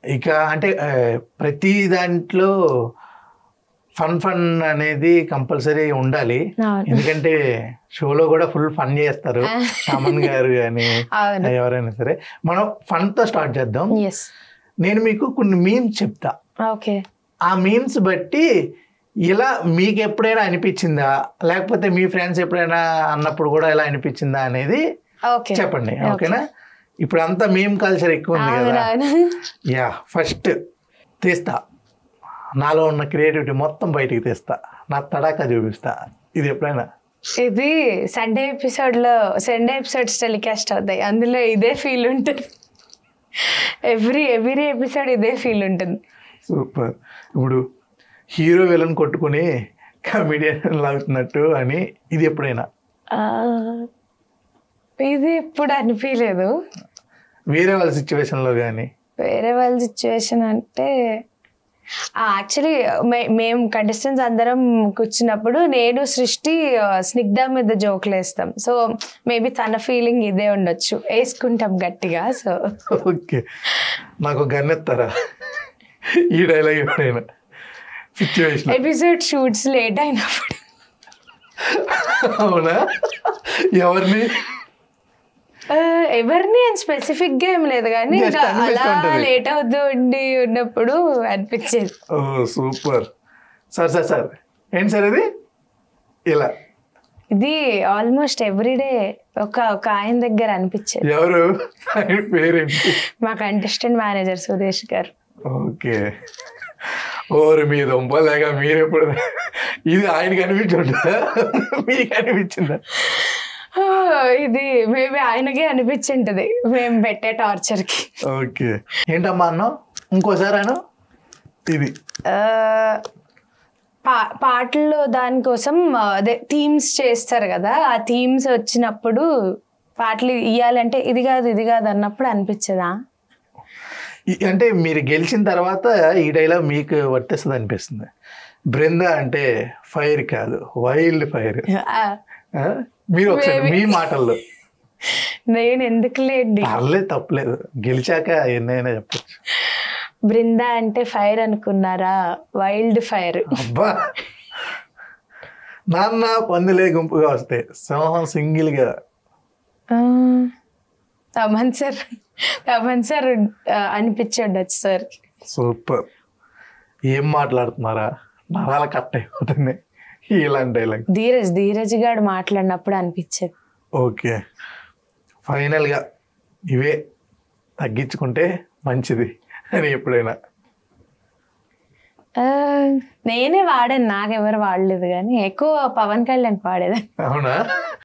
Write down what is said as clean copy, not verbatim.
ఇక అంటే ప్రతి దాంట్లో ఫన్ అనేది కంపల్సరీ ఉండాలి. ఎందుకంటే షోలో కూడా ఫుల్ ఫన్ చేస్తారు తమన్ గారు కానీ ఎవరైనా సరే. మనం ఫన్తో స్టార్ట్ చేద్దాం. నేను మీకు కొన్ని మీమ్స్ చెప్తా. ఆ మీమ్స్ బట్టి ఇలా మీకు ఎప్పుడైనా అనిపించిందా, లేకపోతే మీ ఫ్రెండ్స్ ఎప్పుడైనా అన్నప్పుడు కూడా ఇలా అనిపించిందా అనేది చెప్పండి. ఓకేనా? ఇప్పుడు అంతా మీమ్ కల్చర్ ఎక్కువ ఉంది కదా. యా, ఫస్ట్ తీస్తా, నాలో ఉన్న క్రియేటివిటీ మొత్తం బయటికి తీస్తా, నా తడాకా చూపిస్తా. ఇది ఎప్పుడైనా ఇది సండే ఎపిసోడ్స్ టెలికాస్ట్ అవుతాయి, అందులో ఇదే ఫీల్ ఉంటుంది. ఎవ్రీ ఎపిసోడ్ ఇదే ఫీల్ ఉంటుంది. సూపర్. ఇప్పుడు హీరో విలన్ కొట్టుకుని కమెడియన్ లాగుతున్నట్టు అని ఇది ఎప్పుడైనా? ఇది ఎప్పుడు అనిపించలేదు. వేరే వాళ్ళ సిచ్యువేషన్లో కానీ? వేరే వాళ్ళ సిచ్యువేషన్ అంటే యాక్చువల్లీ మేము కంటెస్టెంట్స్ అందరం కూర్చున్నప్పుడు నేను సృష్టి స్నిగ్ధ మీద జోకులు వేస్తాం. సో మేబీ తన ఫీలింగ్ ఇదే ఉండొచ్చు, వేసుకుంటాం గట్టిగా. సో ఓకే, నాకు గన్నెత్తారా ఈ డైలాగ్ ఎప్పుడైనా సిచ్యువేషన్? ఎపిసోడ్ షూట్స్ లేట్ అయినప్పుడు. అవునా? ఎవరిని స్పెసిఫిక్ గా ఏం లేదు కానీ అలా లేట్ అవుతూ ఉన్నప్పుడు అనిపించేది. ఓ సూపర్. సార్ ఏంటి సార్ ఇది? ఇలా ఇది ఆల్మోస్ట్ ఎవ్రీడే ఒక ఆయన దగ్గర అనిపించేది. ఎవరు? పేరేంటి? మా కంటెస్టెంట్ మేనేజర్ సురేష్ గారు. ఓకే. ఓరు మీ దొంపలేక మీరు ఎప్పుడు ఇది ఆయనకి అనిపించుంటుందా, మీకు అనిపించిందా? ఇది మేబీ ఆయనకే అనిపించింటది మేము పెట్టే టార్చర్ కి. ఓకే. ఏంటమ్మా అన్నావు? ఇంకోసారి అను. ఇది పాటల్లో దానికోసం అదే థీమ్స్ చేస్తారు కదా, ఆ థీమ్స్ వచ్చినప్పుడు పాటలు ఇయ్యాలంటే ఇది కాదు అన్నప్పుడు అనిపించదా? అంటే మీరు గెలిచిన తర్వాత ఈ డైలాగ్ మీకు వర్తిస్తుంది అనిపిస్తుంది. బృంద అంటే ఫైర్ కాదు, వైల్డ్ ఫైర్. మీరు ఒకసారి మీ మాటల్లో. నేను ఎందుకు లేండి, పర్లేదు, తప్పలేదు, గెలిచాక ఎన్నైనా చెప్పచ్చు. బృంద అంటే ఫైర్ అనుకున్నారా, వైల్డ్ ఫైర్. అబ్బా, నాన్న పందులే గుంపుగా వస్తాయి, సింహం సింగిల్ గా. తమన్ సార్ అనిపించండి సార్. సూపర్. ఏం మాట్లాడుతున్నారా, నరాల కట్ అయిపోతుంది ఇలాంటి డైలాగ్. ధీరజ్ గారు మాట్లాడినప్పుడు అనిపించేది. ఓకే, ఫైనల్గా ఇవే తగ్గించుకుంటే మంచిది అని ఎప్పుడైనా? నేనే వాడాను, నాకెవరు వాడలేదు కానీ ఎక్కువ పవన్ కళ్యాణ్ వాడేదాన్ని. అవునా?